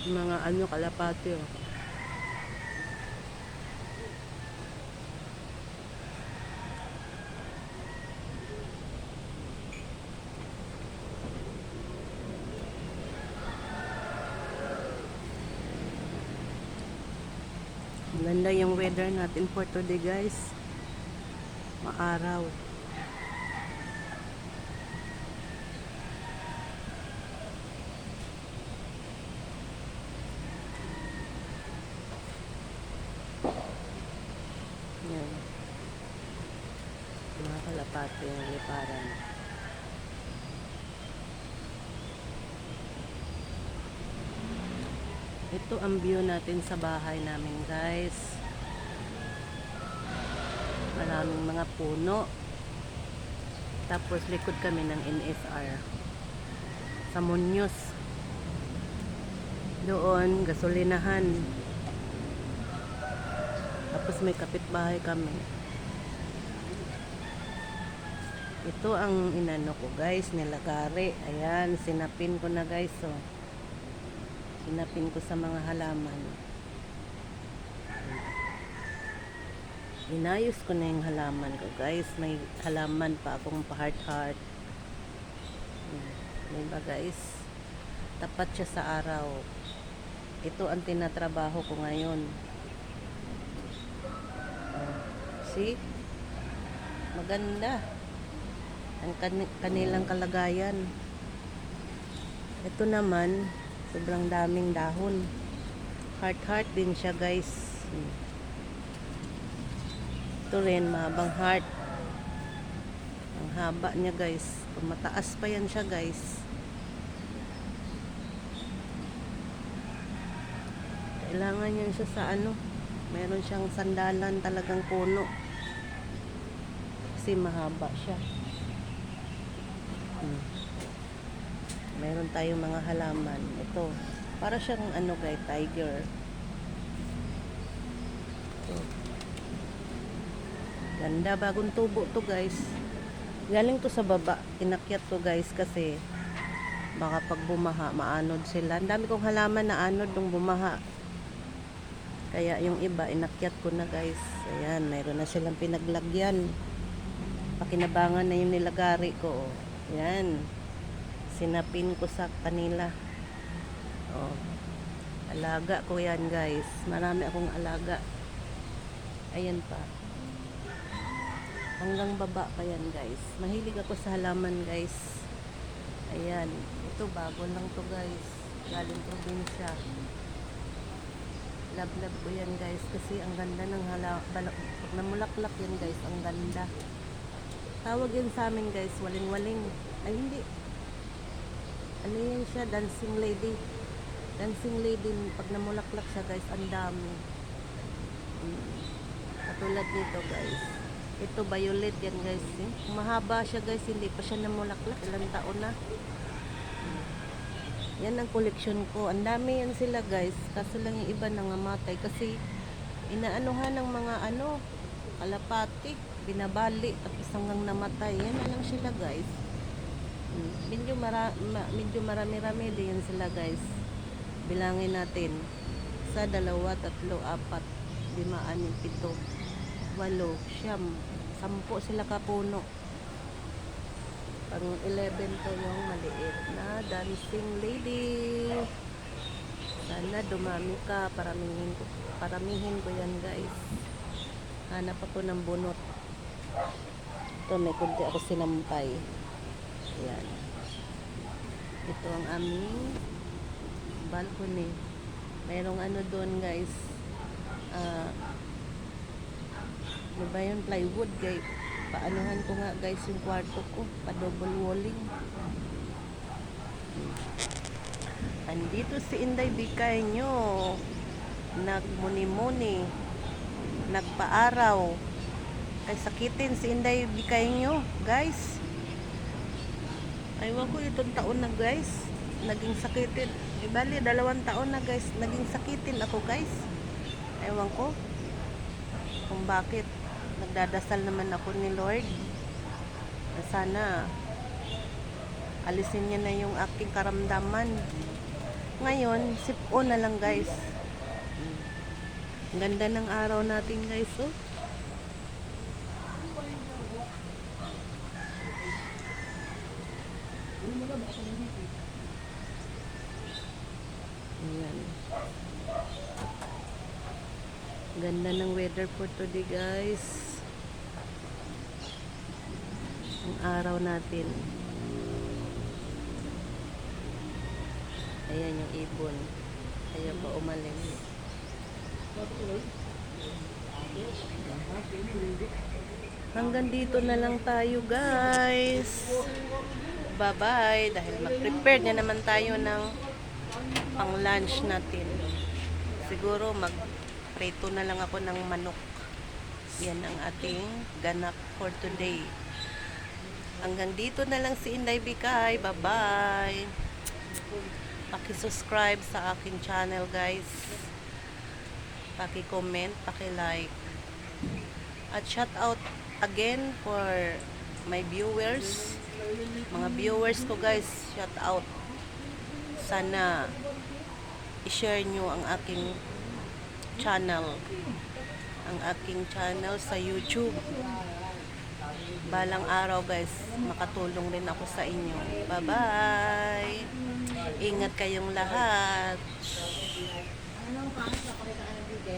Mga ano, kalapati oh. Maganda yung weather natin for today guys. Maaraw. Yan. Mga kalapati yung liparan. Ito ang view natin sa bahay namin guys. Maraming mga puno. Tapos likod kami ng NSR. Sa Muñoz. Doon, gasolinahan. Tapos may kapitbahay kami. Ito ang inano ko guys, nilagari. Ayan, sinapin ko na guys. Oh. Sinapin ko sa mga halaman. Inayos ko na yung halaman ko guys. May halaman pa akong pa-heart-heart. Diba guys? Tapat siya sa araw. Ito ang tinatrabaho ko ngayon. See? Maganda ang kanilang kalagayan. Ito naman, sobrang daming dahon. Heart-heart din siya guys. Ito rin, mahabang heart. Ang haba niya guys. Mataas pa yan siya guys. Kailangan yan siya sa ano. Meron siyang sandalan talagang puno. Kasi mahaba siya. Meron tayong mga halaman. Ito. Para siyang ano guys, tiger. Ito. Ganda, bagong tubo to guys. Galing to sa baba. Inakyat to guys kasi baka pag bumaha, maanod sila. Ang dami kong halaman na anod nung bumaha. Kaya yung iba, inakyat ko na guys. Ayan, mayroon na silang pinaglagyan. Pakinabangan na yung nilagari ko. Ayan. Sinapin ko sa kanila. Oh. Alaga ko yan guys. Marami akong alaga. Ayan pa. Hanggang baba pa yan guys. Mahilig ako sa halaman guys. Ayan. Ito bago lang to guys. Galing probinsya. Love ko yan guys. Kasi ang ganda ng halaman. Pag namulaklak yan guys. Ang ganda. Tawag yan sa amin guys. Waling-waling. Ay hindi. Ano yan siya? Dancing lady. Dancing lady. Pag namulaklak siya guys. Ang dami. Katulad nito guys. Ito violet yan guys. Mahaba siya guys. Hindi pa siya namulaklak. Ilang taon na. Yan ang koleksyon ko. Ang dami yan sila guys. Kaso lang yung iba nangamatay. Kasi inaanuhan ng mga ano. Kalapati. Binabali. Tapos hanggang namatay. Yan na lang sila guys. Medyo marami-rami din yan sila guys. Bilangin natin. 1, 2, 3, 4, 5, 6, 7, 8, 9, 10 sila kapuno. Pang 11 to yung maliit na dancing lady. Sana dumami ka. Paramihin ko yan guys. Hanap ako ng bunot. Ito may kunti ako sinampay. Yan. Ito ang aming balcony. Mayroong ano doon guys. Ano ba yun? Plywood guys. Paanuhan ko nga guys yung kwarto ko. Pa-double walling. Andito si Inday Bikay nyo. Nagmuni-muni. Nagpaaraw. Kay sakitin si Inday Bikay nyo guys. Aywan ko itong taon na guys. Naging sakitin. Bali, 2 taon na guys. Naging sakitin ako guys. Aywan ko kung bakit. Nagdadasal naman ako ni Lord na sana alisin niya na yung aking karamdaman. Ngayon, sip-on na lang guys. Ang ganda ng araw natin guys, oh. Ayan. Ganda ng weather for today guys. Ang araw natin. Ayan yung ibon. Ayaw pa umalis. Hanggang dito na lang tayo guys. Bye bye. Dahil mag-prepare na naman tayo ng pang lunch natin. Siguro mag-preto na lang ako ng manok. Yan ang ating ganap for today. Hanggang dito na lang si Inday Bikay. Bye bye. Paki-subscribe sa aking channel guys. Paki-comment, paki-like. At shout out again for my viewers. Mga viewers ko guys, shout out. Sana i-share nyo ang aking channel. Ang aking channel sa YouTube. Balang araw guys, makatulong rin ako sa inyo. Bye-bye. Ingat kayong lahat.